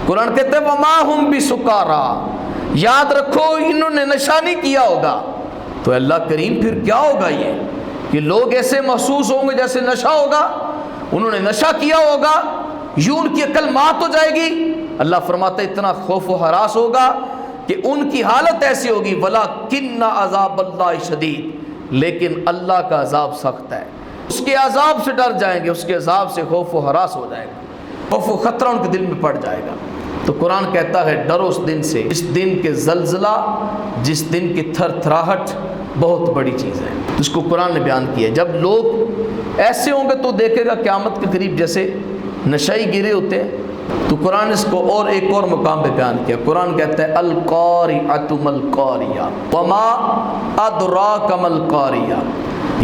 قرآن کہتے ہیں وما ہم بسکارا، یاد رکھو انہوں نے نشہ نہیں کیا ہوگا۔ تو اللہ کریم پھر کیا ہوگا یہ کہ لوگ ایسے محسوس ہوں گے جیسے نشہ ہوگا، انہوں نے نشہ کیا ہوگا، یوں ان کی عقل مات ہو جائے گی۔ اللہ فرماتا ہے اتنا خوف و ہراس ہوگا کہ ان کی حالت ایسی ہوگی وَلَكِنَّ عَذَابَ اللَّهِ شَدِيدٌ، لیکن اللہ کا عذاب سخت ہے۔ اس کے عذاب سے ڈر جائیں گے، اس کے عذاب سے خوف و ہراس ہو جائے گا، خوف و خطرہ ان کے دل میں پڑ جائے گا۔ تو قرآن کہتا ہے ڈرو اس دن سے، اس دن کے زلزلہ، جس دن کی تھر تھراہٹ بہت بڑی چیز ہے، جس کو قرآن نے بیان کیا ہے۔ جب لوگ ایسے ہوں گے تو دیکھے گا قیامت کے قریب جیسے نشائی گرے ہوتے ہیں، تو قرآن اس کو اور ایک اور مقام پہ بیان کیا۔ قرآن کہتا ہے القارعۃ ما القاریہ وما ادراک ما القاریہ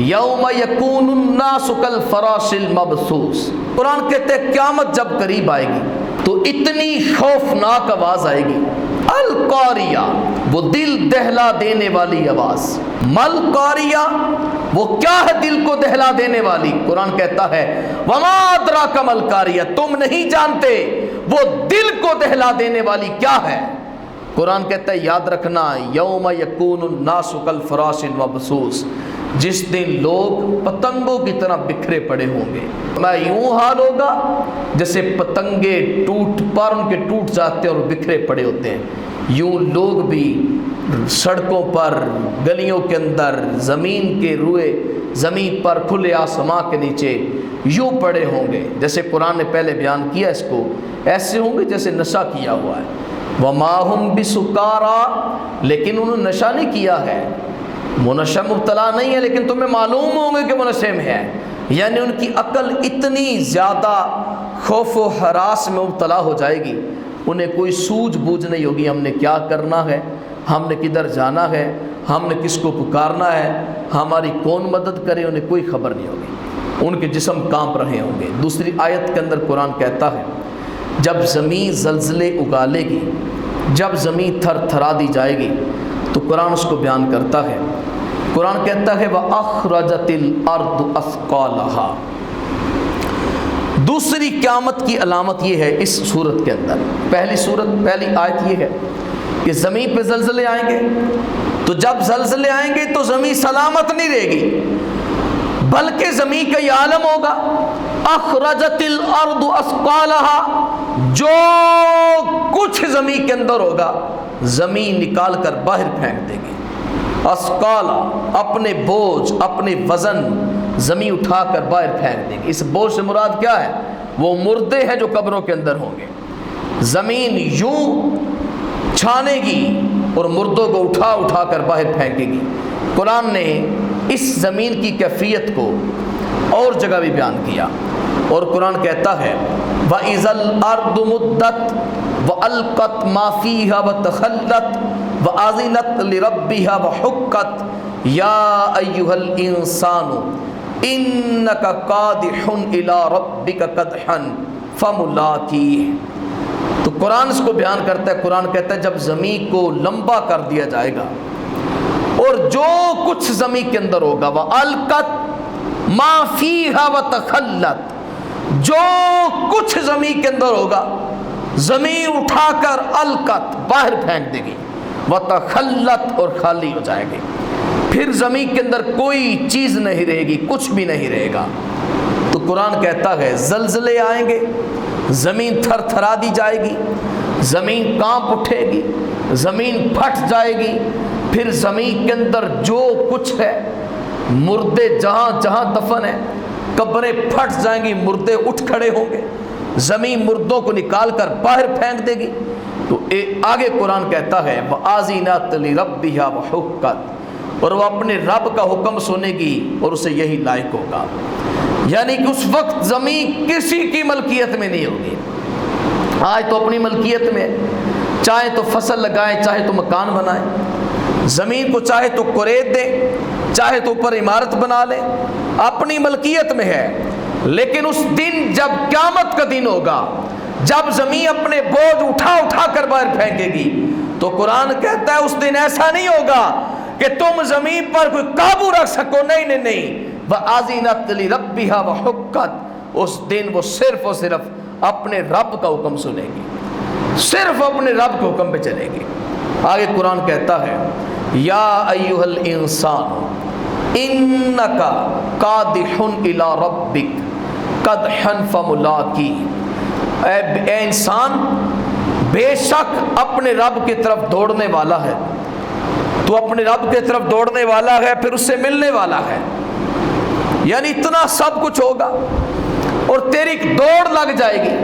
یوم یکون الناس کالفراش المبثوث۔ قرآن کہتے ہیں قیامت جب قریب آئے گی تو اتنی خوفناک آواز آئے گی، القاریہ وہ دل دہلا دینے والی آواز، مل قاریہ وہ کیا ہے دل کو دہلا دینے والی؟ قرآن کہتا ہے وما ادراک ما القاریہ، تم نہیں جانتے وہ دل کو دہلا دینے والی کیا ہے۔ قرآن کہتا ہے یاد رکھنا یوم یکون الناس کالفراش المبثوث، جس دن لوگ پتنگوں کی طرح بکھرے پڑے ہوں گے۔ میں یوں حال ہوگا جیسے پتنگے پر ان کے ٹوٹ جاتے ہیں اور بکھرے پڑے ہوتے ہیں، یوں لوگ بھی سڑکوں پر، گلیوں کے اندر، زمین کے روئے، زمین پر، کھلے آسمان کے نیچے یوں پڑے ہوں گے۔ جیسے قرآن نے پہلے بیان کیا اس کو، ایسے ہوں گے جیسے نشہ کیا ہوا ہے۔ وما ہم بسکارا، لیکن انہوں نے نشہ نہیں کیا ہے، وہ نشہ مبتلا نہیں ہے، لیکن تمہیں معلوم ہوں گے کہ وہ نشے میں ہے۔ یعنی ان کی عقل اتنی زیادہ خوف و ہراس میں مبتلا ہو جائے گی، انہیں کوئی سوجھ بوجھ نہیں ہوگی ہم نے کیا کرنا ہے، ہم نے کدھر جانا ہے، ہم نے کس کو پکارنا ہے، ہماری کون مدد کرے، انہیں کوئی خبر نہیں ہوگی، ان کے جسم کانپ رہے ہوں گے۔ دوسری آیت کے اندر قرآن کہتا ہے جب زمین زلزلے اگالے گی، جب زمین تھر تھرا دی جائے گی، تو قرآن اس کو بیان کرتا ہے۔ قرآن کہتا ہے وَأَخْرَجَتِ الْأَرْضُ أَثْقَالَهَا۔ دوسری قیامت کی علامت یہ ہے اس صورت کے اندر، پہلی آیت یہ ہے کہ زمین پہ زلزلے آئیں گے، تو جب زلزلے آئیں گے تو زمین سلامت نہیں رہے گی، بلکہ زمین کا یہ عالم ہوگا اخرجت الارض اثقالها، جو کچھ زمین کے اندر ہوگا زمین نکال کر باہر پھینک دے گی۔ اثقالا اپنے بوجھ، اپنے وزن زمین اٹھا کر باہر پھینک دے گی۔ اس بوجھ سے مراد کیا ہے؟ وہ مردے ہیں جو قبروں کے اندر ہوں گے۔ زمین یوں چھانے گی اور مردوں کو اٹھا اٹھا کر باہر پھینکے گی۔ قرآن نے اس زمین کی کیفیت کو اور جگہ بھی بیان کیا، اور قرآن کہتا ہے وَإِذَا الْأَرْضُ مُدَّتْ وَأَلْقَتْ مَا فِيهَا وَتَخَلَّتْ وَأَذِنَتْ لِرَبِّهَا وَحُقَّتْ يَا أَيُّهَا الْإِنسَانُ إِنَّكَ قَادِحٌ إِلَىٰ رَبِّكَ قَدْحًا فَمُلَاقِيهِ۔ تو قرآن اس کو بیان کرتا ہے، قرآن کہتا ہے جب زمین کو لمبا کر دیا جائے گا اور جو کچھ زمین کے اندر ہوگا وَأَلْقَتْ مَا فِيهَا وَتَخَلَّتْ، جو کچھ زمین کے اندر ہوگا زمین اٹھا کر القت باہر پھینک دے گی، وَتَخَلَّتْ اور خالی ہو جائے گی، پھر زمین کے اندر کوئی چیز نہیں رہے گی، کچھ بھی نہیں رہے گا۔ تو قرآن کہتا ہے زلزلے آئیں گے، زمین تھر تھرا دی جائے گی، زمین کانپ اٹھے گی، زمین پھٹ جائے گی، پھر زمین کے اندر جو کچھ ہے، مردے جہاں جہاں دفن ہیں، قبریں پھٹ جائیں گی، مردے اٹھ کھڑے ہوں گے، زمین مردوں کو نکال کر باہر پھینک دے گی۔ تو آگے قرآن کہتا ہے وَآذِنَتْ لِرَبِّهَا وَحُقَّتْ، اور وہ اپنے رب کا حکم سنے گی اور اسے یہی لائق ہوگا۔ یعنی کہ اس وقت زمین کسی کی ملکیت میں نہیں ہوگی۔ آج تو اپنی ملکیت میں، چاہے تو فصل لگائیں، چاہے تو مکان بنائیں، زمین کو چاہے تو قرید دیں، چاہے تو اوپر عمارت بنا لیں، اپنی ملکیت میں ہے۔ لیکن اس دن جب قیامت کا دن ہوگا، جب زمین اپنے بوجھ اٹھا اٹھا کر باہر پھینکے گی، تو قرآن کہتا ہے اس دن ایسا نہیں ہوگا کہ تم زمین پر کوئی قابو رکھ سکو، نہیں نہیں نہیں، وَآذِنَتْ لِرَبِّهَا وَحُقَّتْ، اس دن وہ صرف اور صرف اپنے رب کا حکم سنے گی۔ صرف اپنے رب کے حکم پہ چلے گی۔ آگے قرآن کہتا ہے یا ایھا الانسان انک قادح الی ربک قدحا فملاقی، اے انسان بے شک اپنے رب کی طرف دوڑنے والا ہے، تو اپنے رب کی طرف دوڑنے والا ہے، پھر اس سے ملنے والا ہے، یعنی اتنا سب کچھ ہوگا اور تیری دوڑ لگ جائے گی،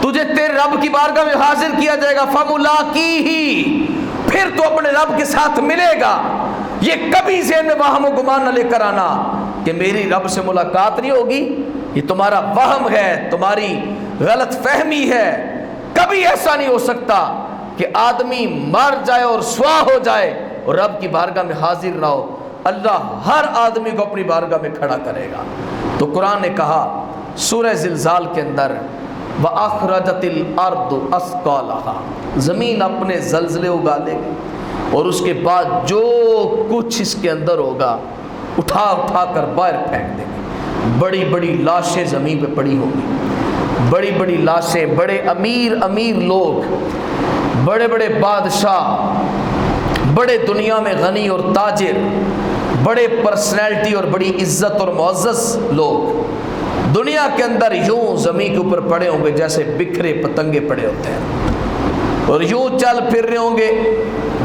تجھے تیرے رب کی بارگاہ میں حاضر کیا جائے گا، فملاقیہ، پھر تو اپنے رب کے ساتھ ملے گا۔ یہ کبھی ذہن میں وہم و گمان نہ لے کر آنا کہ میری رب سے ملاقات نہیں ہوگی، یہ تمہارا وہم ہے، تمہاری غلط فہمی ہے۔ کبھی ایسا نہیں ہو سکتا کہ آدمی مر جائے اور سوا ہو جائے اور رب کی بارگاہ میں حاضر نہ ہو۔ اللہ ہر آدمی کو اپنی بارگاہ میں کھڑا کرے گا۔ تو قرآن نے کہا سورہ زلزال کے اندر وَأَخْرَجَتِ الْأَرْضُ أَثْقَالَهَا، زمین اپنے زلزلے اگالے گی اور اس کے بعد جو کچھ اس کے اندر ہوگا اٹھا اٹھا کر باہر پھینک دے گی۔ بڑی بڑی لاشیں زمین پہ پڑی ہوں گی، بڑی بڑی لاشیں، بڑے امیر لوگ، بڑے بڑے بادشاہ، بڑے دنیا میں غنی اور تاجر، بڑے پرسنالٹی اور بڑی عزت اور معزز لوگ دنیا کے اندر یوں زمین کے اوپر پڑے ہوں گے جیسے بکھرے پتنگے پڑے ہوتے ہیں، اور یوں چل پھر رہے ہوں گے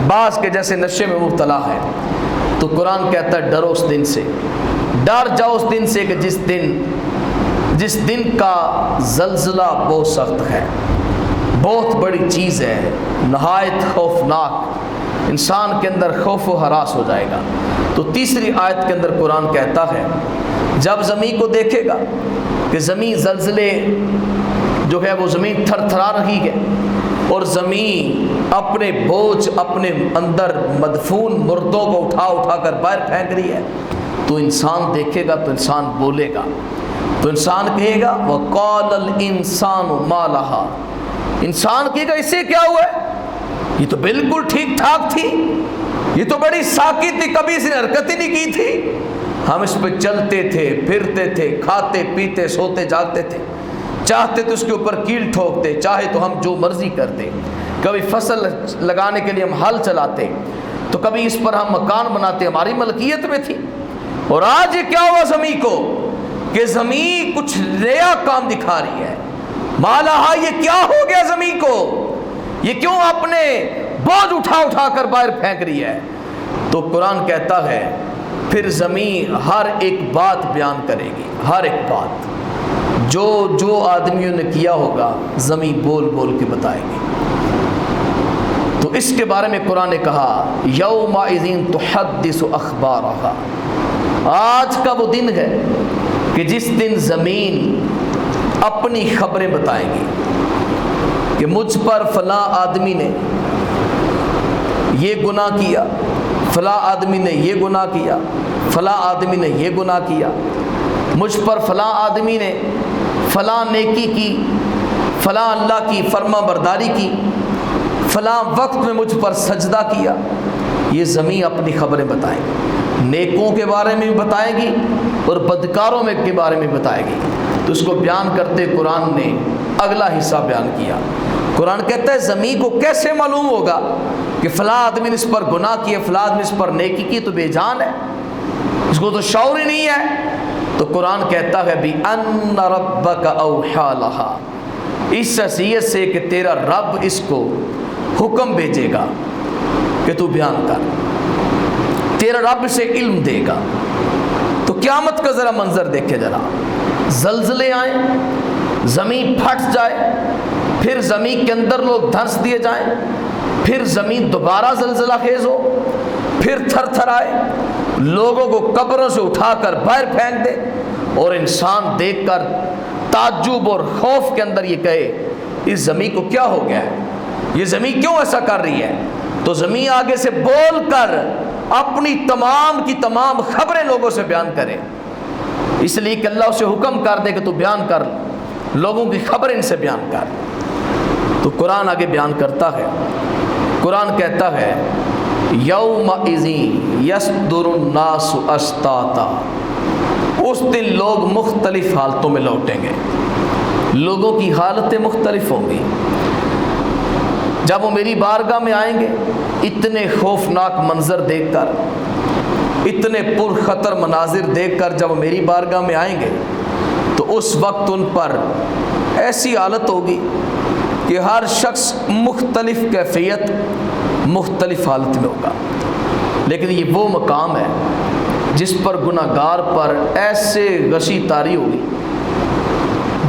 بعض کے جیسے نشے میں مبتلا ہے۔ تو قرآن کہتا ہے ڈرو اس دن سے، ڈر جاؤ اس دن سے کہ جس دن کا زلزلہ بہت سخت ہے، بہت بڑی چیز ہے، نہایت خوفناک، انسان کے اندر خوف و ہراس ہو جائے گا۔ تو تیسری آیت کے اندر قرآن کہتا ہے جب زمین کو دیکھے گا کہ زمین زلزلے جو ہے وہ زمین تھر تھرا رہی ہے اور زمین اپنے بوجھ اپنے اندر مدفون مردوں کو اٹھا اٹھا کر باہر پھینک رہی ہے، تو انسان دیکھے گا، تو انسان بولے گا، تو انسان کہے گا وَقَالَ الْإِنسَانُ مَا لَهَا، انسان کہے گا اسے کیا ہوا ہے، یہ تو بالکل ٹھیک ٹھاک تھی، یہ تو بڑی ساکت تھی، کبھی اس نے حرکت ہی نہیں کی تھی، ہم اس پہ چلتے تھے، پھرتے تھے، کھاتے پیتے سوتے جاگتے تھے، چاہتے تو اس کے اوپر کیل ٹھوکتے، چاہے تو ہم جو مرضی کرتے، کبھی فصل لگانے کے لیے ہم ہل چلاتے، تو کبھی اس پر ہم مکان بناتے، ہماری ملکیت میں تھی۔ اور آج یہ کیا ہوا زمین کو کہ زمین کچھ نیا کام دکھا رہی ہے، مالہا، یہ کیا ہو گیا زمین کو، یہ کیوں اپنے بوجھ اٹھا اٹھا کر باہر پھینک رہی ہے۔ تو قرآن کہتا ہے پھر زمین ہر ایک بات بیان کرے گی، ہر ایک بات جو آدمیوں نے کیا ہوگا زمین بول بول کے بتائے گی۔ تو اس کے بارے میں قرآن نے کہا یومئذ تحدث اخبارها، آج کا وہ دن ہے کہ جس دن زمین اپنی خبریں بتائے گی کہ مجھ پر فلاں آدمی نے یہ گناہ کیا، فلاں آدمی نے یہ گناہ کیا، فلاں آدمی نے یہ گناہ کیا، مجھ پر فلاں آدمی نے فلاں نیکی کی، فلاں اللہ کی فرما برداری کی، فلاں وقت میں مجھ پر سجدہ کیا۔ یہ زمین اپنی خبریں بتائے گی، نیکوں کے بارے میں بھی بتائے گی اور بدکاروں میں کے بارے میں بتائے گی۔ تو اس کو بیان کرتے قرآن نے اگلا حصہ بیان کیا۔ قرآن کہتا ہے زمین کو کیسے معلوم ہوگا کہ فلاں آدمی نے اس پر گناہ کیا، فلاں آدمی اس پر نیکی کی، تو بے جان ہے، اس کو تو شعور ہی نہیں ہے۔ تو قرآن کہتا ہے بِأَنَّ رَبَّكَ أَوْحَىٰ لَهَا، اس حیثیت سے کہ تیرا رب اس کو حکم بھیجے گا کہ تو بیان کر، تیرا رب سے علم دے گا۔ تو قیامت کا ذرا منظر دیکھے، ذرا زلزلے آئیں، زمین پھٹ جائے، پھر زمین کے اندر لوگ دھنس دیے جائیں، پھر زمین دوبارہ زلزلہ خیز ہو، پھر تھر تھر آئے، لوگوں کو قبروں سے اٹھا کر باہر پھینک دے، اور انسان دیکھ کر تعجب اور خوف کے اندر یہ کہے اس زمین کو کیا ہو گیا ہے، یہ زمین کیوں ایسا کر رہی ہے۔ تو زمین آگے سے بول کر اپنی تمام کی تمام خبریں لوگوں سے بیان کرے، اس لیے کہ اللہ اسے حکم کر دے کہ تو بیان کر، لوگوں کی خبر ان سے بیان کر۔ تو قرآن آگے بیان کرتا ہے، قرآن کہتا ہے یومئذ یصدر الناس اشتاتا، اس دن لوگ مختلف حالتوں میں لوٹیں گے، لوگوں کی حالتیں مختلف ہوں گی۔ جب وہ میری بارگاہ میں آئیں گے اتنے خوفناک منظر دیکھ کر، اتنے پرخطر مناظر دیکھ کر جب وہ میری بارگاہ میں آئیں گے تو اس وقت ان پر ایسی حالت ہوگی کہ ہر شخص مختلف کیفیت مختلف حالت میں ہوگا، لیکن یہ وہ مقام ہے جس پر گناہ گار پر ایسے غشی طاری ہوگی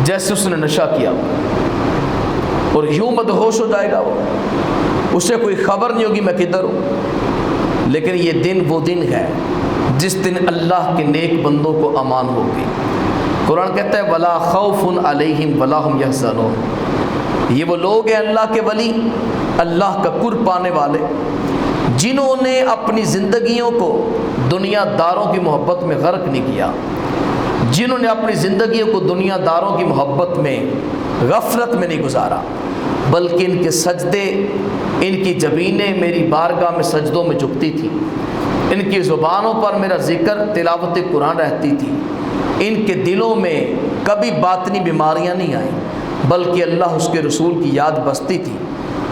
جیسے اس نے نشہ کیا اور یوں مدہوش ہو جائے گا، اسے کوئی خبر نہیں ہوگی میں کدھر ہوں۔ لیکن یہ دن وہ دن ہے جس دن اللہ کے نیک بندوں کو امان ہوگی۔ قرآن کہتا ہے وَلَا خَوْفٌ عَلَيْهِمْ وَلَا هُمْ يَحْزَنُونَ، یہ وہ لوگ ہیں اللہ کے ولی، اللہ کا قرب پانے والے، جنہوں نے اپنی زندگیوں کو دنیا داروں کی محبت میں غرق نہیں کیا، جنہوں نے اپنی زندگیوں کو دنیا داروں کی محبت میں غفلت میں نہیں گزارا، بلکہ ان کے سجدے، ان کی جبینیں میری بارگاہ میں سجدوں میں جھکتی تھی، ان کی زبانوں پر میرا ذکر تلاوت قرآن رہتی تھی، ان کے دلوں میں کبھی باطنی بیماریاں نہیں آئیں بلکہ اللہ اس کے رسول کی یاد بستی تھی۔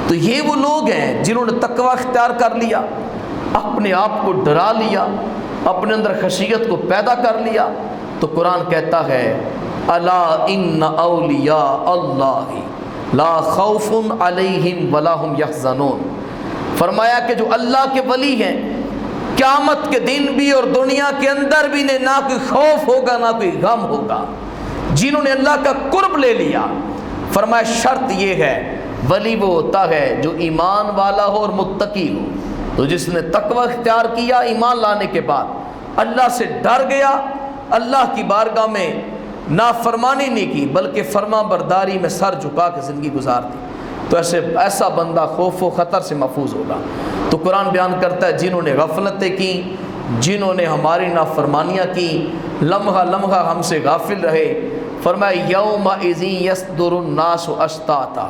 تو یہ وہ لوگ ہیں جنہوں نے تقوی اختیار کر لیا، اپنے آپ کو ڈرا لیا، اپنے اندر خشیت کو پیدا کر لیا۔ تو قرآن کہتا ہے الا ان اولیاء اللہ لا خوف علیہم ولا هم یحزنون، فرمایا کہ جو اللہ کے ولی ہیں قیامت کے دن بھی اور دنیا کے اندر بھی نہ کوئی خوف ہوگا نہ کوئی غم ہوگا، جنہوں نے اللہ کا قرب لے لیا۔ فرمایا شرط یہ ہے ولی وہ ہوتا ہے جو ایمان والا ہو اور متقی ہو، تو جس نے تقوی اختیار کیا ایمان لانے کے بعد، اللہ سے ڈر گیا، اللہ کی بارگاہ میں نافرمانی نہیں کی بلکہ فرما برداری میں سر جھکا کے زندگی گزار دی، تو ایسا بندہ خوف و خطر سے محفوظ ہوگا۔ تو قرآن بیان کرتا ہے جنہوں نے غفلتیں کی، جنہوں نے ہماری نافرمانیاں کی، لمحہ لمحہ ہم سے غافل رہے، فرمایا یومئذ یصدر الناس اشتاتا،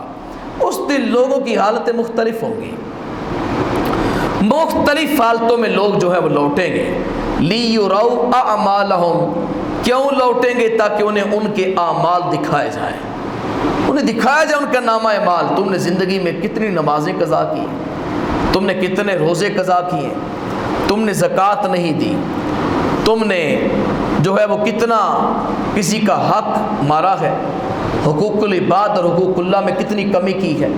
اس دن لوگوں کی حالتیں مختلف ہوں گی، مختلف حالتوں میں لوگ جو ہے وہ لوٹیں گے۔ لیروا اعمالہم، کیوں لوٹیں گے؟ تاکہ انہیں ان کے اعمال دکھائے جائیں، انہیں دکھایا جائے ان کا نامہ اعمال، تم نے زندگی میں کتنی نمازیں قضا کی، تم نے کتنے روزے قضا کیے، تم نے زکوٰۃ نہیں دی، تم نے جو ہے وہ کتنا کسی کا حق مارا ہے، حقوق العباد اور حقوق اللہ میں کتنی کمی کی ہے۔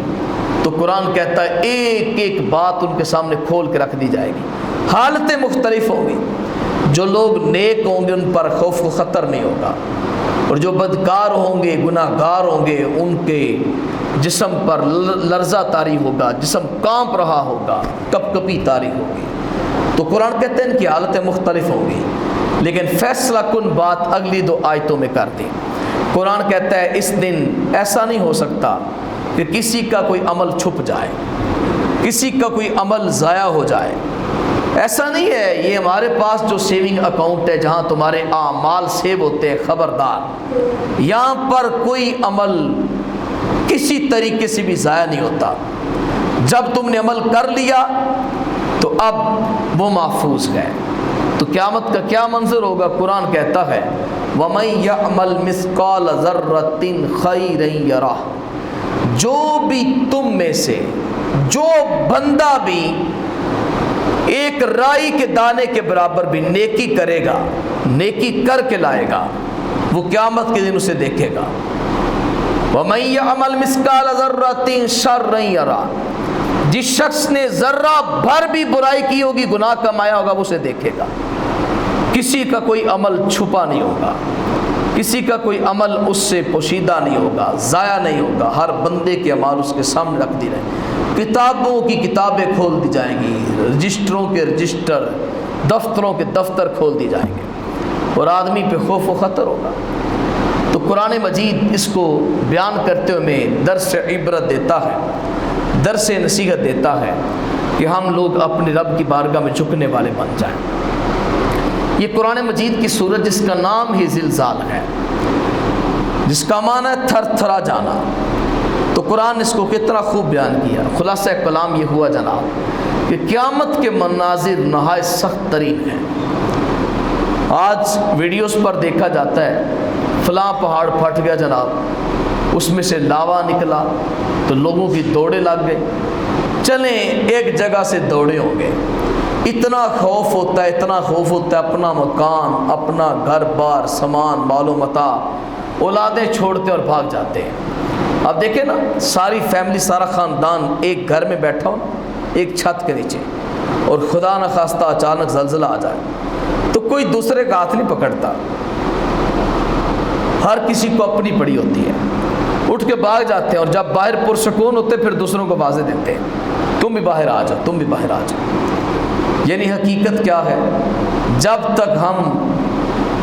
تو قرآن کہتا ہے ایک ایک بات ان کے سامنے کھول کے رکھ دی جائے گی، حالتیں مختلف ہوں گی۔ جو لوگ نیک ہوں گے ان پر خوف و خطر نہیں ہوگا، اور جو بدکار ہوں گے گناہ گار ہوں گے ان کے جسم پر لرزہ طاری ہوگا، جسم کانپ رہا ہوگا، کپ کپی طاری ہوگی۔ تو قرآن کہتے ہیں ان کی حالتیں مختلف ہوں گی، لیکن فیصلہ کن بات اگلی 2 آیتوں میں کر دی۔ قرآن کہتا ہے اس دن ایسا نہیں ہو سکتا کہ کسی کا کوئی عمل چھپ جائے، کسی کا کوئی عمل ضائع ہو جائے، ایسا نہیں ہے۔ یہ ہمارے پاس جو سیونگ اکاؤنٹ ہے جہاں تمہارے اعمال سیو ہوتے ہیں، خبردار یہاں پر کوئی عمل کسی طریقے سے بھی ضائع نہیں ہوتا۔ جب تم نے عمل کر لیا تو اب وہ محفوظ ہے۔ تو قیامت کا کیا منظر ہوگا؟ قرآن کہتا ہے وَمَن يَعْمَلْ مِثْقَالَ ذَرَّةٍ خَيْرًا يَرَهُ، جو بھی تم میں سے جو بندہ بھی ایک رائی کے دانے کے برابر بھی نیکی کرے گا، نیکی کر کے لائے گا، وہ قیامت کے دن اسے دیکھے گا۔ وَمَن يَعْمَلْ مِثْقَالَ ذَرَّةٍ شَرًّا يَرَهُ، جس شخص نے ذرہ بھر بھی برائی کی ہوگی، گناہ کمایا ہوگا، وہ اسے دیکھے گا۔ کسی کا کوئی عمل چھپا نہیں ہوگا، کسی کا کوئی عمل اس سے پوشیدہ نہیں ہوگا، ضائع نہیں ہوگا، ہر بندے کے اعمال اس کے سامنے رکھ دی رہے، کتابوں کی کتابیں کھول دی جائیں گی، رجسٹروں کے رجسٹر، دفتروں کے دفتر کھول دی جائیں گے، اور آدمی پہ خوف و خطر ہوگا۔ تو قرآن مجید اس کو بیان کرتے ہوئے میں درس عبرت دیتا ہے، درس نصیحت دیتا ہے کہ ہم لوگ اپنے رب کی بارگاہ میں جھکنے والے بن جائیں۔ یہ قرآن مجید کی سورت جس کا نام ہی زلزال ہے، جس کا معنی ہے تھر تھرا جانا، تو قرآن اس کو کتنا خوب بیان کیا۔ خلاصہ کلام یہ ہوا جناب کہ قیامت کے مناظر نہایت سخت ترین ہیں۔ آج ویڈیوز پر دیکھا جاتا ہے فلاں پہاڑ پھٹ گیا جناب، اس میں سے لاوا نکلا تو لوگوں کی دوڑے لگ گئے. چلیں ایک جگہ سے دوڑے ہوں گے, اتنا خوف ہوتا ہے, اتنا خوف ہوتا ہے, اپنا مکان, اپنا گھر بار, سامان, مال و متاع, اولادیں چھوڑتے اور بھاگ جاتے ہیں. اب دیکھیں نا, ساری فیملی, سارا خاندان ایک گھر میں بیٹھا ہو, ایک چھت کے نیچے, اور خدا نخواستہ اچانک زلزلہ آ جائے تو کوئی دوسرے کا ہاتھ نہیں پکڑتا, ہر کسی کو اپنی پڑی ہوتی ہے, اٹھ کے بھاگ جاتے ہیں, اور جب باہر پرسکون ہوتے پھر دوسروں کو آوازیں دیتے ہیں, تم بھی باہر آ جاؤ, تم بھی باہر آ جاؤ. یعنی حقیقت کیا ہے, جب تک ہم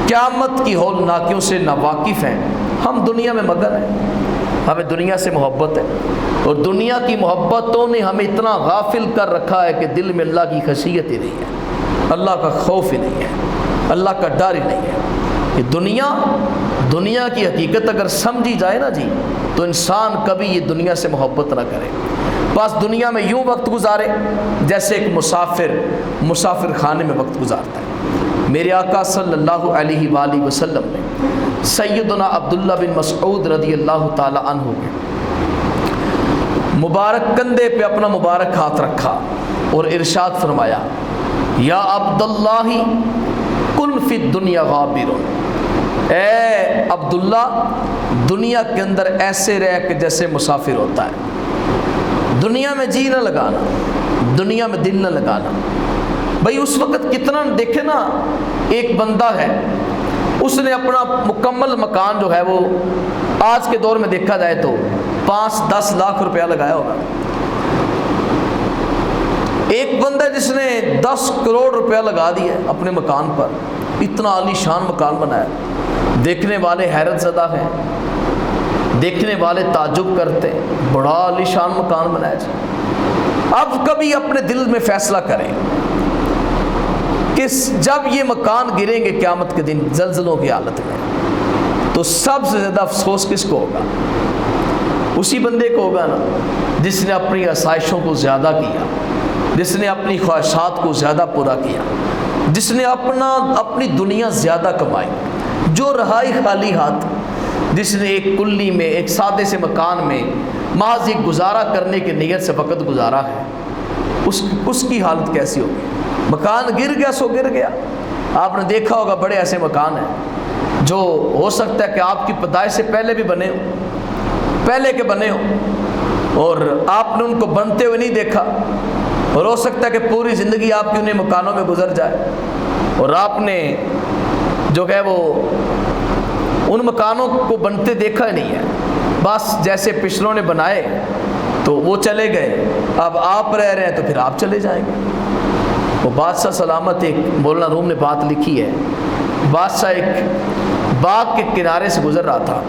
قیامت کی ہولناکیوں سے ناواقف ہیں, ہم دنیا میں مگن ہیں, ہمیں دنیا سے محبت ہے, اور دنیا کی محبتوں نے ہمیں اتنا غافل کر رکھا ہے کہ دل میں اللہ کی خشیت ہی نہیں ہے, اللہ کا خوف ہی نہیں ہے, اللہ کا ڈر ہی نہیں ہے. کہ دنیا کی حقیقت اگر سمجھی جائے نا جی, تو انسان کبھی یہ دنیا سے محبت نہ کرے, بس دنیا میں یوں وقت گزارے جیسے ایک مسافر خانے میں وقت گزارتا ہے. میرے آقا صلی اللہ علیہ وآلہ وسلم نے سیدنا عبداللہ بن مسعود رضی اللہ تعالی عنہ کے مبارک کندھے پہ اپنا مبارک ہاتھ رکھا اور ارشاد فرمایا, یا عبداللہ کن فی الدنیا غابر, اے عبداللہ دنیا کے اندر ایسے رہ کہ جیسے مسافر ہوتا ہے, دنیا میں جی نہ لگانا, دنیا میں دل نہ لگانا. بھائی اس وقت کتنا دیکھے نا, ایک بندہ ہے اس نے اپنا مکمل مکان جو ہے وہ آج کے دور میں دیکھا جائے تو 5-10 لاکھ روپیہ لگایا ہوگا. ایک بندہ جس نے 10 کروڑ روپیہ لگا دیا اپنے مکان پر, اتنا عالی شان مکان بنایا, دیکھنے والے حیرت زدہ ہیں, دیکھنے والے تعجب کرتے ہیں, بڑا عالی شان مکان بنایا جی. اب کبھی اپنے دل میں فیصلہ کریں کہ جب یہ مکان گریں گے قیامت کے دن زلزلوں کی حالت میں, تو سب سے زیادہ افسوس کس کو ہوگا؟ اسی بندے کو ہوگا نا جس نے اپنی آسائشوں کو زیادہ کیا, جس نے اپنی خواہشات کو زیادہ پورا کیا, جس نے اپنی دنیا زیادہ کمائی, جو رہائی خالی ہاتھ, جس نے ایک کلی میں, ایک سادے سے مکان میں محض ایک گزارا کرنے کی نیت سے وقت گزارا ہے, اس کی حالت کیسی ہوگی؟ مکان گر گیا سو گر گیا. آپ نے دیکھا ہوگا بڑے ایسے مکان ہیں جو ہو سکتا ہے کہ آپ کی پیدائش سے پہلے بھی بنے ہوں, پہلے کے بنے ہوں, اور آپ نے ان کو بنتے ہوئے نہیں دیکھا, اور ہو سکتا ہے کہ پوری زندگی آپ کی انہیں مکانوں میں گزر جائے, اور آپ نے جو ہے وہ ان مکانوں کو بنتے دیکھا ہی نہیں ہے. بس جیسے پچھلوں نے بنائے تو وہ چلے گئے, اب آپ رہ رہے ہیں تو پھر آپ چلے جائیں گے. وہ بادشاہ سلامت, ایک مولانا روم نے بات لکھی ہے, بادشاہ ایک باغ کے کنارے سے گزر رہا تھا,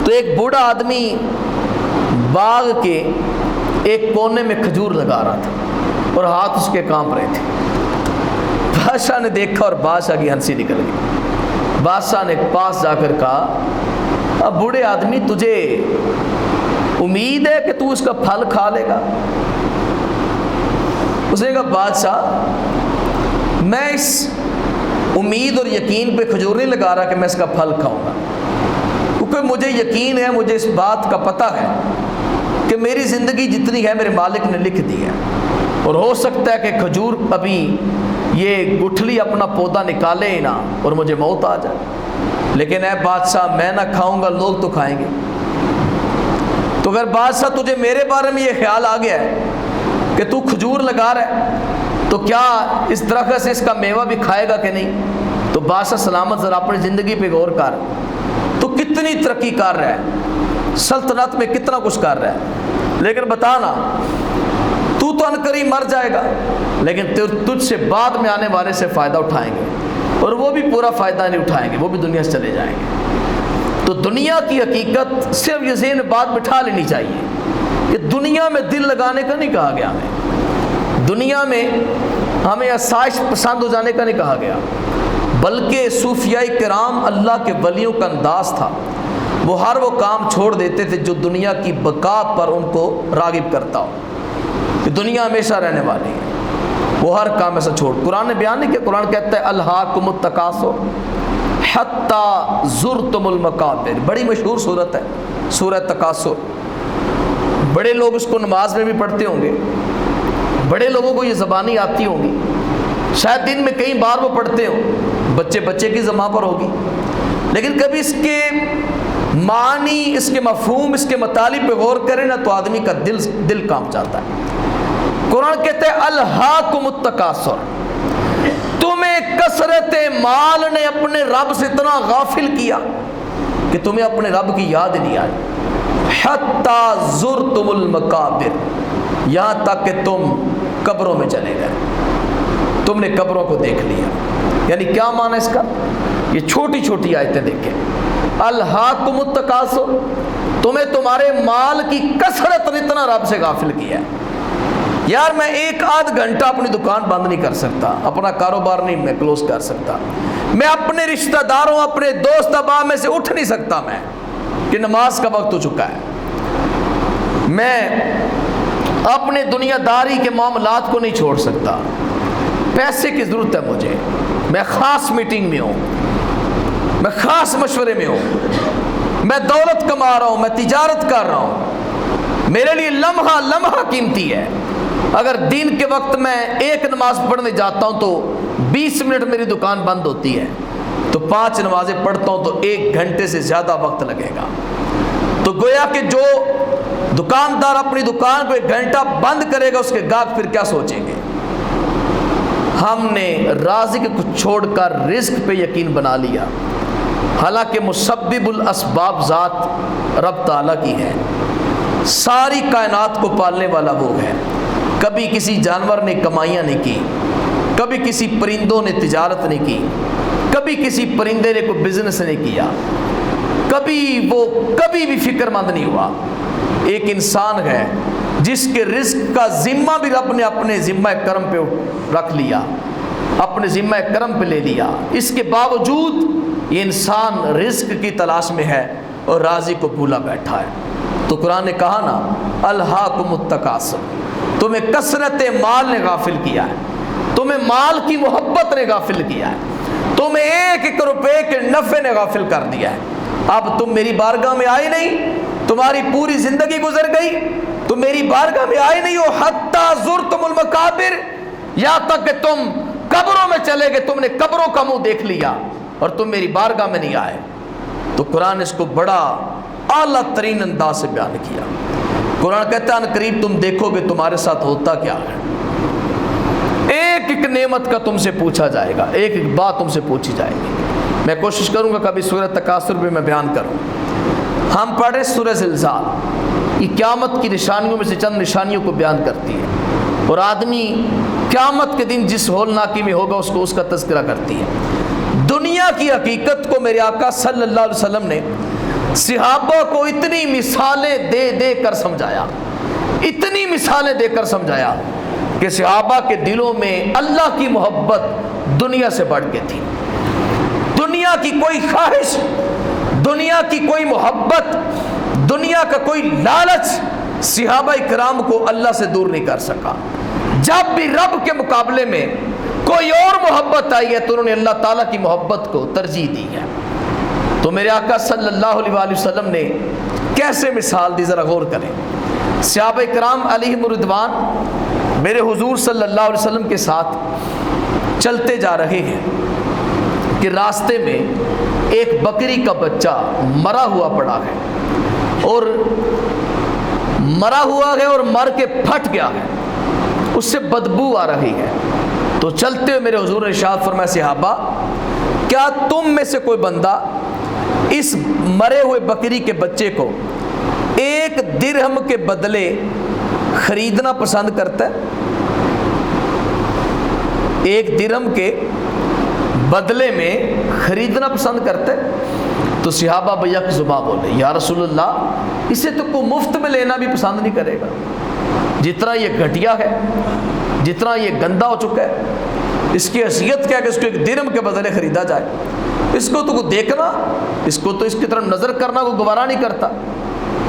تو ایک بوڑھا آدمی باغ کے ایک کونے میں کھجور لگا رہا تھا اور ہاتھ اس کے کانپ رہے تھے. بادشاہ نے دیکھا اور بادشاہ کی ہنسی نکل گئی. بادشاہ نے پاس جا کر کہا, اب بوڑھے آدمی تجھے امید ہے کہ تو اس کا پھل کھا لے گا؟ اس نے کہا, بادشاہ میں اس امید اور یقین پہ کھجور نہیں لگا رہا کہ میں اس کا پھل کھاؤں گا, کیونکہ مجھے یقین ہے, مجھے اس بات کا پتہ ہے کہ میری زندگی جتنی ہے میرے مالک نے لکھ دی ہے, اور ہو سکتا ہے کہ کھجور ابھی یہ گٹھلی اپنا پودا نکالے ہی نہ اور مجھے موت آ جائے, لیکن اے بادشاہ میں نہ کھاؤں گا, لوگ تو کھائیں گے. تو اگر بادشاہ تجھے میرے بارے میں یہ خیال آ گیا ہے کہ تو کھجور لگا رہا ہے تو کیا اس درخت سے اس کا میوہ بھی کھائے گا کہ نہیں؟ تو بادشاہ سلامت ذرا اپنی زندگی پہ غور کر, تو کتنی ترقی کر رہا ہے, سلطنت میں کتنا کچھ کر رہا ہے, لیکن بتانا تو عنقریب مر جائے گا, لیکن تجھ سے بعد میں آنے والے سے فائدہ اٹھائیں گے, اور وہ بھی پورا فائدہ نہیں اٹھائیں گے, وہ بھی دنیا سے چلے جائیں گے. تو دنیا کی حقیقت صرف یہ ذہن بات بٹھا لینی چاہیے کہ دنیا میں دل لگانے کا نہیں کہا گیا ہمیں, دنیا میں ہمیں آسائش پسند ہو جانے کا نہیں کہا گیا, بلکہ صوفیاء کرام اللہ کے ولیوں کا انداز تھا, وہ ہر وہ کام چھوڑ دیتے تھے جو دنیا کی بقا پر ان کو راغب کرتا ہو, کہ دنیا ہمیشہ رہنے والی ہے, وہ ہر کام ایسا چھوڑ. قرآن نے بیان نہیں کیا, قرآن کہتا ہے الہاکم التکاثر حتی زرتم المقابر، بڑی مشہور صورت ہے سورہ تکاثر. بڑے لوگ اس کو نماز میں بھی پڑھتے ہوں گے، بڑے لوگوں کو یہ زبانی آتی ہوں گی، شاید دن میں کئی بار وہ پڑھتے ہوں، بچے بچے کی زبان پر ہوگی، لیکن کبھی اس کے معنی، اس کے مفہوم، اس کے مطالب پہ غور کریں نا تو آدمی کا دل کانپ جاتا ہے. قرآن کہتے ہیں الہاکم التکاثر، تمہیں کثرت مال نے اپنے رب سے اتنا غافل کیا کہ تمہیں اپنے رب کی یاد نہیں آئی. حتی زرتم المقابر، یہاں تک کہ تم قبروں میں چلے گئے، تم نے قبروں کو دیکھ لیا. یعنی کیا معنی اس کا؟ یہ چھوٹی چھوٹی آیتیں دیکھیں. الہاکم التکاثر، تمہیں تمہارے مال کی کثرت نے اتنا رب سے غافل کیا ہے. یار میں ایک آدھ گھنٹہ اپنی دکان بند نہیں کر سکتا، اپنا کاروبار نہیں میں کلوز کر سکتا، میں اپنے رشتہ داروں، اپنے دوست احباب میں سے اٹھ نہیں سکتا میں کہ نماز کا وقت ہو چکا ہے. میں اپنے دنیا داری کے معاملات کو نہیں چھوڑ سکتا، پیسے کی ضرورت ہے مجھے، میں خاص میٹنگ میں ہوں، میں خاص مشورے میں ہوں، میں دولت کما رہا ہوں، میں تجارت کر رہا ہوں، میرے لیے لمحہ لمحہ قیمتی ہے. اگر دن کے وقت میں ایک نماز پڑھنے جاتا ہوں تو 20 منٹ میری دکان بند ہوتی ہے، تو 5 نمازیں پڑھتا ہوں تو 1 گھنٹے سے زیادہ وقت لگے گا. تو گویا کہ جو دکاندار اپنی دکان کو 1 گھنٹہ بند کرے گا، اس کے گاہک پھر کیا سوچیں گے؟ ہم نے رازق کو چھوڑ کر رزق پہ یقین بنا لیا، حالانکہ مسبب الاسباب ذات رب تعالیٰ کی ہے، ساری کائنات کو پالنے والا وہ ہے. کبھی کسی جانور نے کمائیاں نہیں کی، کبھی کسی پرندوں نے تجارت نہیں کی، کبھی کسی پرندے نے کوئی بزنس نہیں کیا، کبھی بھی فکر مند نہیں ہوا. ایک انسان ہے جس کے رزق کا ذمہ بھی رب نے اپنے ذمہ کرم پہ رکھ لیا، اپنے ذمہ کرم پہ لے لیا. اس کے باوجود یہ انسان رزق کی تلاش میں ہے اور رازق کو بھولا بیٹھا ہے. تو قرآن نے کہا نا الہاکم التکاثر، تمہیں کثرت مال نے غافل کیا ہے، تمہیں مال کی محبت نے غافل کیا ہے، تمہیں 1 روپے کے نفع نے غافل کر دیا ہے. اب تم میری بارگاہ میں آئے نہیں، تمہاری پوری زندگی گزر گئی، تم میری بارگاہ میں آئے نہیں ہو. حتی زرتم المقابر، یہاں تک کہ تم قبروں میں چلے گئے، تم نے قبروں کا منہ دیکھ لیا اور تم میری بارگاہ میں نہیں آئے. تو قرآن اس کو بڑا اعلیٰ ترین انداز سے بیان کیا. قرآن کہتا ہے قریب تم دیکھو گے تمہارے ساتھ ہوتا کیا ہے. ایک ایک نعمت کا تم سے پوچھا جائے گا، ایک ایک بات تم سے پوچھی جائے گی. میں کوشش کروں گا کبھی سورہ تکاثر بھی میں بیان کروں. ہم پڑھے سورہ زلزال، یہ قیامت کی نشانیوں میں سے چند نشانیوں کو بیان کرتی ہے، اور آدمی قیامت کے دن جس ہولناکی میں ہوگا اس کا تذکرہ کرتی ہے. دنیا کی حقیقت کو میرے آقا صلی اللہ علیہ وسلم نے صحابہ کو اتنی مثالیں دے کر سمجھایا، اتنی مثالیں دے کر سمجھایا کہ صحابہ کے دلوں میں اللہ کی محبت دنیا سے بڑھ کے تھی. دنیا کی کوئی خواہش، دنیا کی کوئی محبت، دنیا کا کوئی لالچ صحابہ کرام کو اللہ سے دور نہیں کر سکا. جب بھی رب کے مقابلے میں کوئی اور محبت آئی ہے تو انہوں نے اللہ تعالیٰ کی محبت کو ترجیح دی ہے. تو میرے آقا صلی اللہ علیہ وآلہ وسلم نے کیسے مثال دی، ذرا غور کریں. صحابہ کرام علیہم رضوان میرے حضور صلی اللہ علیہ وسلم کے ساتھ چلتے جا رہے ہیں کہ راستے میں ایک بکری کا بچہ مرا ہوا پڑا ہے، اور مرا ہوا ہے اور مر کے پھٹ گیا ہے، اس سے بدبو آ رہی ہے. تو چلتے ہوئے میرے حضور نے ارشاد فرمایا صحابہ کیا تم میں سے کوئی بندہ اس مرے ہوئے بکری کے بچے کو 1 درہم کے بدلے خریدنا پسند کرتا ہے؟ 1 درہم کے بدلے میں خریدنا پسند کرتا ہے؟ تو صحابہ بیک زباں بولے یا رسول اللہ اسے تو کوئی مفت میں لینا بھی پسند نہیں کرے گا، جتنا یہ گھٹیا ہے، جتنا یہ گندا ہو چکا ہے، اس کی حیثیت کیا کہ اس کو 1 درہم کے بدلے خریدا جائے. اس کو تو کوئی دیکھنا، اس کو تو اس کی طرف نظر کرنا کوئی گوارا نہیں کرتا.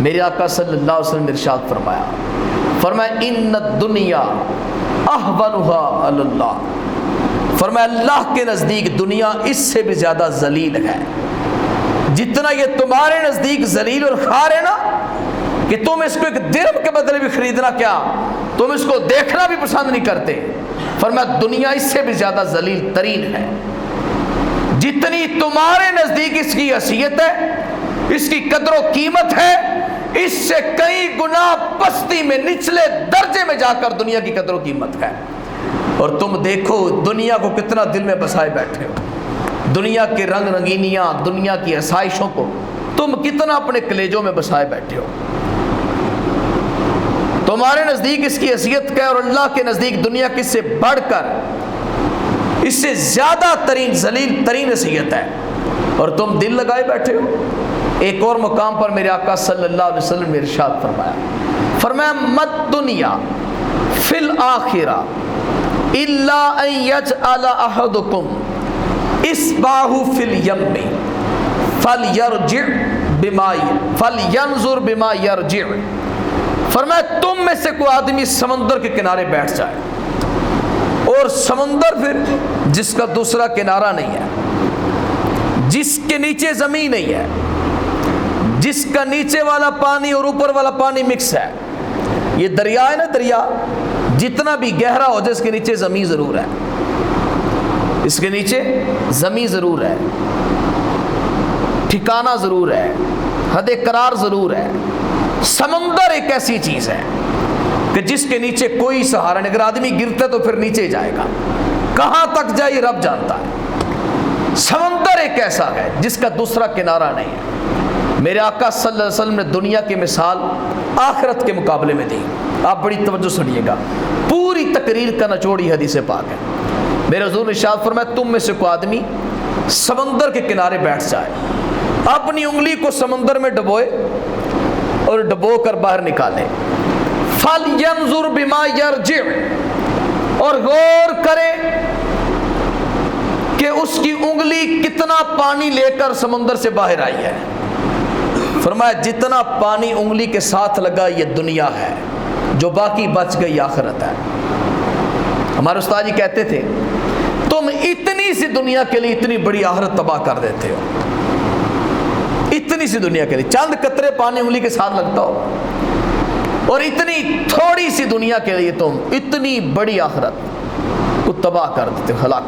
میرے آقا صلی اللہ علیہ وسلم نے ارشاد فرمایا ان الدنیا احونها علی اللہ فرمایا اللہ کے نزدیک دنیا اس سے بھی زیادہ ذلیل ہے. جتنا یہ تمہارے نزدیک ذلیل اور خوار ہے نا کہ تم اس کو ایک درہم کے بدلے بھی خریدنا کیا، تم اس کو دیکھنا بھی پسند نہیں کرتے. فرمایا دنیا اس سے بھی زیادہ ذلیل ترین ہے. جتنی تمہارے نزدیک اس کی حیثیت ہے، اس کی قدر و قیمت ہے، اس سے کئی گنا پستی میں نچلے درجے میں جا کر دنیا کی قدر و قیمت ہے. اور تم دیکھو دنیا کو کتنا دل میں بسائے بیٹھے ہو، دنیا کے رنگ رنگینیاں، دنیا کی آسائشوں کو تم کتنا اپنے کلیجوں میں بسائے بیٹھے ہو. تمہارے نزدیک اس کی حیثیت کیا اور اللہ کے نزدیک دنیا کس سے بڑھ کر، اس سے زیادہ ترین ذلیل ترین حیثیت ہے، اور تم دل لگائے بیٹھے ہو. ایک اور مقام پر میرے آقا صلی اللہ علیہ وسلم نے ارشاد فرمایا مت دنیا فی الآخرہ الا ان یجعل احدکم اصبعہ فی الیم فلینظر بما یرجع. فرمایا تم میں سے کوئی آدمی سمندر کے کنارے بیٹھ جائے، اور سمندر پھر جس کا دوسرا کنارہ نہیں ہے، جس کے نیچے زمین نہیں ہے، جس کا نیچے والا پانی اور اوپر والا پانی مکس ہے. یہ دریا ہے نا، دریا جتنا بھی گہرا ہو جائے اس کے نیچے زمین ضرور ہے، اس کے نیچے زمین ضرور ہے، ٹھکانہ ضرور ہے، حد قرار ضرور ہے. سمندر ایک ایسی چیز ہے کہ جس کے نیچے کوئی سہارا نہیں. اگر آدمی گرتا تو پھر نیچے جائے گا، کہاں تک جائے رب جانتا ہے. سمندر ایک ایسا ہے جس کا دوسرا کنارہ نہیں ہے. میرے آقا صلی اللہ علیہ وسلم نے دنیا کی مثال آخرت کے مقابلے میں دی. آپ بڑی توجہ سنیے گا، پوری تقریر کا نچوڑی حدیث پاک ہے. میرے حضور نے ارشاد فرمایا تم میں سے کوئی آدمی سمندر کے کنارے بیٹھ جائے، اپنی انگلی کو سمندر میں ڈبوئے اور ڈبو کر باہر نکالے، فَلْيَنْظُرْ بِمَا يَرْجِعُ، اور غور کرے کہ اس کی انگلی کتنا پانی لے کر سمندر سے باہر آئی ہے. فرمایا جتنا پانی انگلی کے ساتھ لگا یہ دنیا ہے، جو باقی بچ گئی آخرت ہے. ہمارے استاد جی کہتے تھے تم اتنی سی دنیا کے لیے اتنی بڑی آخرت تباہ کر دیتے ہو. اتنی سی دنیا کے لیے چند قطرے پانی انگلی کے ساتھ لگتا ہو، اور اتنی تھوڑی سی دنیا کے لیے تم اتنی بڑی آخرت کو تباہ کر دیتے، ہلاک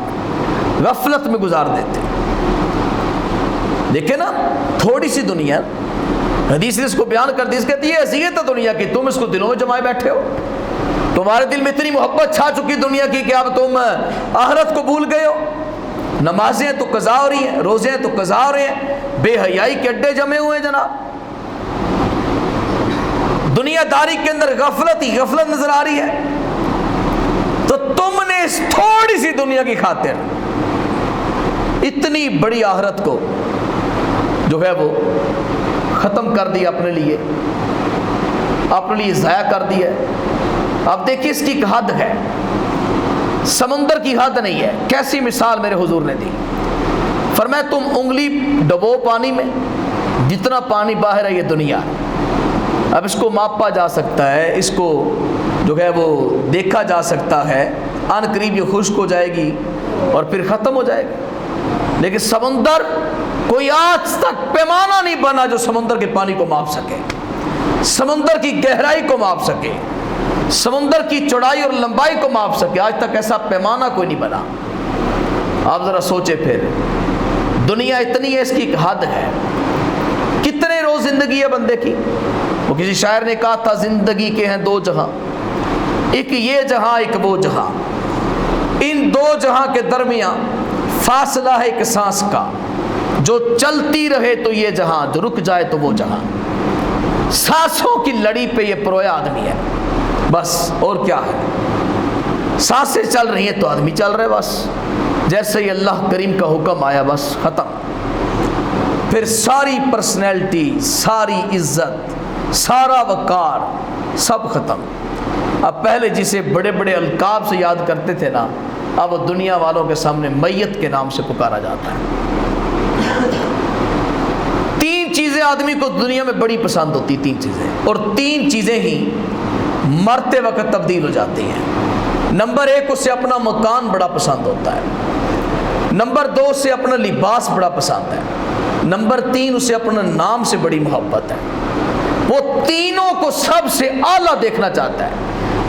غفلت میں گزار دیتے. دیکھیں نا تھوڑی سی دنیا، حدیث نے اس کو بیان کر دی، اس کہتی ہے حیثیت ہے دنیا کی، تم اس کو دلوں میں جمائے بیٹھے ہو. تمہارے دل میں اتنی محبت چھا چکی دنیا کی کہ اب تم آخرت کو بھول گئے ہو. نمازیں تو قضا ہو رہی ہیں، روزے تو قضا ہو رہے ہیں، بے حیائی کے اڈے جمے ہوئے ہیں جناب. دنیا داری کے اندر غفلت ہی غفلت نظر آ رہی ہے. تو تم نے اس تھوڑی سی دنیا کی خاطر اتنی بڑی آخرت کو جو ہے وہ ختم کر دیا، اپنے لیے ضائع کر دیا. اب دیکھیے اس کی حد ہے، سمندر کی حد نہیں ہے. کیسی مثال میرے حضور نے دی. فرمایا تم انگلی ڈبو پانی میں، جتنا پانی باہر ہے یہ دنیا. اب اس کو ماپا جا سکتا ہے، اس کو جو ہے وہ دیکھا جا سکتا ہے، ان قریب یہ خشک ہو جائے گی اور پھر ختم ہو جائے گی. لیکن سمندر کوئی آج تک پیمانہ نہیں بنا جو سمندر کے پانی کو ماپ سکے، سمندر کی گہرائی کو ماپ سکے، سمندر کی چوڑائی اور لمبائی کو ماپ سکے. آج تک ایسا پیمانہ کوئی نہیں بنا. آپ ذرا سوچے پھر، دنیا اتنی ہے، اس کی ایک حد ہے. کتنے روز زندگی ہے بندے کی. وہ کسی شاعر نے کہا تھا زندگی کے ہیں دو جہاں، ایک یہ جہاں ایک وہ جہاں، ان دو جہاں کے درمیان فاصلہ ہے ایک سانس کا، جو چلتی رہے تو یہ جہاں، جو رک جائے تو وہ جہاں. سانسوں کی لڑی پہ یہ پرویا آدمی ہے بس، اور کیا ہے. سانسیں چل رہی ہیں تو آدمی چل رہے بس. جیسے ہی اللہ کریم کا حکم آیا بس ختم. پھر ساری پرسنالٹی، ساری عزت، سارا وقار سب ختم. اب پہلے جسے بڑے بڑے القاب سے یاد کرتے تھے نا، اب دنیا والوں کے سامنے میت کے نام سے پکارا جاتا ہے. تین چیزیں آدمی کو دنیا میں بڑی پسند ہوتی، تین چیزیں، اور تین چیزیں ہی مرتے وقت تبدیل ہو جاتی ہیں. نمبر 1 اسے اپنا مکان بڑا پسند ہوتا ہے، نمبر 2 اسے اپنا لباس بڑا پسند ہے، نمبر 3 اسے اپنا نام سے بڑی محبت ہے۔ وہ تینوں کو سب سے اعلیٰ دیکھنا چاہتا ہے،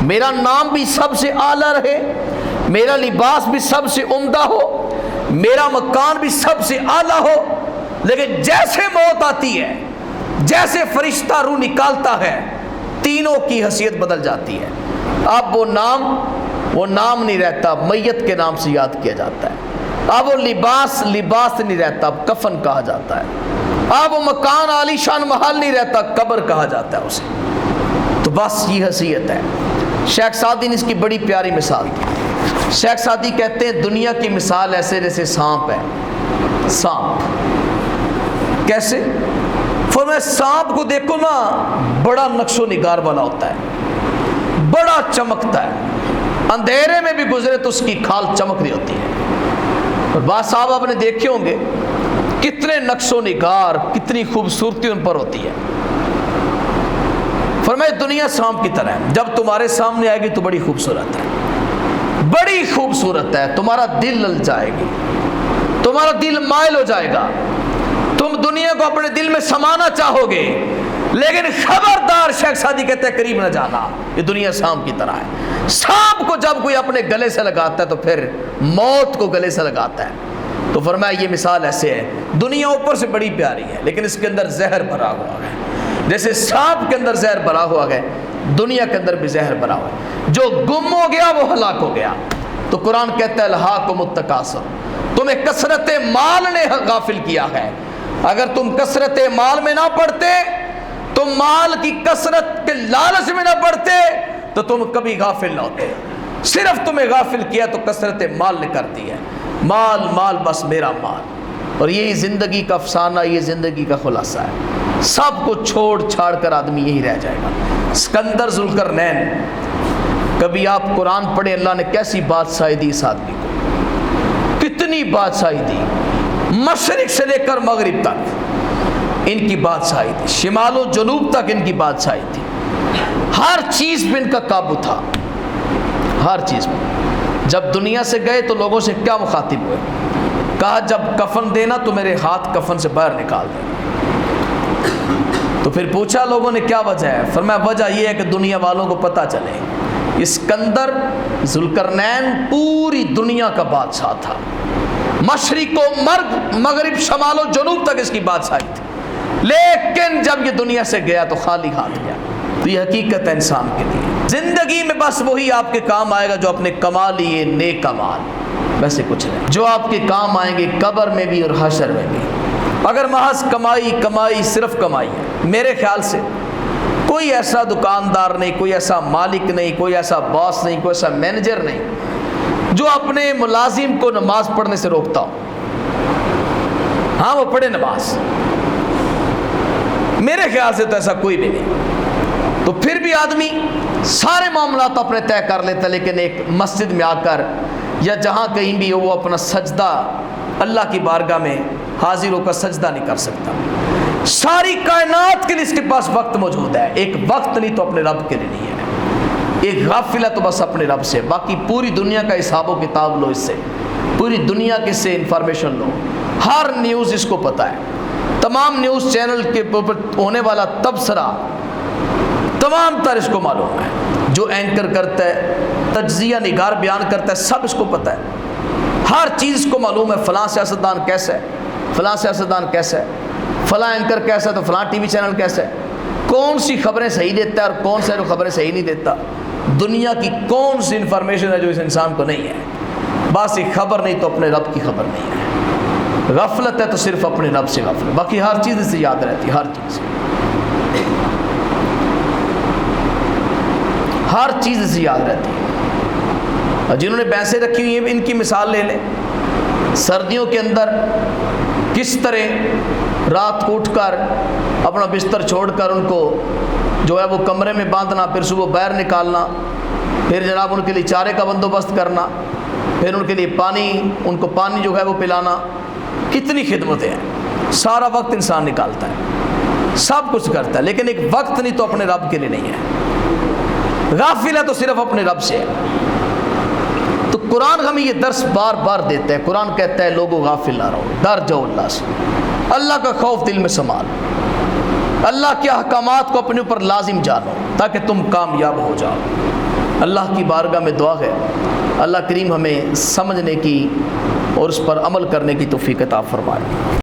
میرا نام بھی سب سے اعلیٰ رہے، میرا لباس بھی سب سے عمدہ ہو، میرا مکان بھی سب سے اعلیٰ ہو، لیکن جیسے موت آتی ہے، جیسے فرشتہ روح نکالتا ہے، تینوں کی حیثیت بدل جاتی ہے۔ اب وہ نام نہیں رہتا، میت کے نام سے یاد کیا جاتا ہے۔ اب وہ لباس نہیں رہتا، اب کفن کہا جاتا ہے۔ اب وہ مکان عالی شان محل نہیں رہتا، قبر کہا جاتا ہے اسے۔ تو بس یہ حیثیت ہے۔ شیخ سعدی نے اس کی بڑی پیاری مثال دی۔ شیخ سعدی کہتے ہیں دنیا کی مثال ایسے جیسے سانپ ہے۔ سانپ کیسے؟ فرمایا سانپ کو دیکھو نا، بڑا نقش و نگار والا ہوتا ہے، بڑا چمکتا ہے، اندھیرے میں بھی گزرے تو اس کی کھال چمک رہی ہوتی ہے۔ اور بعض صاحب آپ نے دیکھے ہوں گے کتنے نقش و نگار، کتنی خوبصورتی ان پر ہوتی ہے۔ فرمایا دنیا سانپ کی طرح ہے، جب تمہارے سامنے آئے گی تو بڑی خوبصورت ہے، بڑی خوبصورت ہے، تمہارا دل لل جائے گی، تمہارا دل مائل ہو جائے گا، تم دنیا کو اپنے دل میں سمانا چاہو گے، لیکن خبردار شیخ سعدی کہتے ہیں قریب نہ جانا، یہ دنیا سانپ کی طرح ہے۔ سانپ کو جب کوئی اپنے گلے سے لگاتا ہے تو پھر موت کو گلے سے لگاتا ہے۔ تو فرمایا یہ مثال ایسے ہے، دنیا اوپر سے بڑی پیاری ہے لیکن اس کے اندر زہر بھرا ہوا ہے، جیسے سانپ کے اندر زہر بھرا ہوا ہے، دنیا کے اندر بھی زہر بھرا ہوا ہے۔ جو گم ہو گیا وہ ہلاک ہو گیا۔ تو قرآن کہتا ہے الہاکم التکاثر، تمہیں کثرت مال نے غافل کیا ہے۔ اگر تم کثرت مال میں نہ پڑتے، تم مال کی کثرت کے لالچ میں نہ پڑتے تو تم کبھی غافل نہ ہوتے۔ صرف تمہیں غافل کیا تو کثرت مال نے کر دی ہے، مال مال بس میرا مال۔ اور یہی زندگی کا افسانہ، یہ زندگی کا خلاصہ ہے۔ سب کو چھوڑ چھاڑ کر آدمی یہی رہ جائے گا۔ اسکندر ذوالقرنین، کبھی آپ قرآن پڑھیں اللہ نے کیسی بادشاہی دی اس آدمی کو، کتنی بادشاہی دی، مشرق سے لے کر مغرب تک ان کی بادشاہی تھی، شمال و جنوب تک ان کی بادشاہی تھی، ہر چیز پہ ان کا قابو تھا، ہر چیز پہ۔ جب دنیا سے گئے تو لوگوں سے کیا مخاطب ہوئے؟ کہا جب کفن دینا تو میرے ہاتھ کفن سے باہر نکال دینا۔ تو پھر پوچھا لوگوں نے کیا وجہ ہے؟ فرمایا وجہ یہ ہے کہ دنیا والوں کو پتہ چلے اسکندر ذوالقرنین پوری دنیا کا بادشاہ تھا، مشرق و مغرب شمال و جنوب تک اس کی بادشاہی تھی، لیکن جب یہ دنیا سے گیا تو خالی ہاتھ گیا۔ تو یہ حقیقت ہے انسان کے لیے، زندگی میں بس وہی آپ کے کام آئے گا جو اپنے کما لیے نیک کمال، ویسے کچھ نہیں، جو آپ کے کام آئیں گے قبر میں بھی اور حشر میں بھی۔ اگر محض کمائی صرف کمائی ہے، میرے خیال سے کوئی ایسا دکاندار نہیں، کوئی ایسا مالک نہیں، کوئی ایسا باس نہیں، کوئی ایسا مینیجر نہیں جو اپنے ملازم کو نماز پڑھنے سے روکتا ہو۔ ہاں وہ پڑھے نماز، میرے خیال سے تو ایسا کوئی بھی نہیں۔ تو پھر بھی آدمی سارے معاملات اپنے طے کر لیتا، لیکن ایک مسجد میں آ کر یا جہاں کہیں بھی وہ اپنا سجدہ اللہ کی بارگاہ میں حاضر ہو کر سجدہ نہیں کر سکتا۔ ساری کائنات کے لیے اس کے پاس وقت موجود ہے، ایک وقت نہیں تو اپنے رب کے لیے نہیں ہے، ایک غافل ہے تو بس اپنے رب سے، باقی پوری دنیا کا حساب و کتاب لو اس سے، پوری دنیا کے سے انفارمیشن لو، ہر نیوز اس کو پتہ ہے، تمام نیوز چینل کے اوپر ہونے والا تبصرہ تمام تر اس کو معلوم ہے، جو اینکر کرتا ہے، تجزیہ نگار بیان کرتا ہے، سب اس کو پتہ ہے، ہر چیز اس کو معلوم ہے، فلاں سیاستدان کیسا ہے، فلاں سیاستدان کیسا ہے، فلاں اینکر کیسا ہے تو فلاں ٹی وی چینل کیسا ہے، کون سی خبریں صحیح دیتا ہے اور کون سے جو خبریں صحیح نہیں دیتا، دنیا کی کون سی انفارمیشن ہے جو اس انسان کو نہیں ہے، بس ایک خبر نہیں تو اپنے رب کی خبر نہیں ہے، غفلت ہے تو صرف اپنے رب سے غفلت، باقی ہر چیز سے یاد رہتی ہے، ہر چیز سے یاد رہتی ہے۔ جنہوں نے بھینسیں رکھی ہوئی ہیں ان کی مثال لے لیں، سردیوں کے اندر کس طرح رات کو اٹھ کر اپنا بستر چھوڑ کر ان کو جو ہے وہ کمرے میں باندھنا، پھر صبح باہر نکالنا، پھر جناب ان کے لیے چارے کا بندوبست کرنا، پھر ان کے لیے ان کو پانی جو ہے وہ پلانا، کتنی خدمتیں ہیں، سارا وقت انسان نکالتا ہے، سب کچھ کرتا ہے، لیکن ایک وقت نہیں تو اپنے رب کے لیے نہیں ہے، غافل ہے تو صرف اپنے رب سے ہے۔ تو قرآن ہمیں یہ درس بار بار دیتا ہے. قرآن کہتا ہے لوگوں غافل نہ رہو، ڈر جاؤ اللہ سے، اللہ کا خوف دل میں سنبھال، اللہ کے احکامات کو اپنے اوپر لازم جانو تاکہ تم کامیاب ہو جاؤ. اللہ کی بارگاہ میں دعا ہے اللہ کریم ہمیں سمجھنے کی اور اس پر عمل کرنے کی توفیق عطا فرمائے.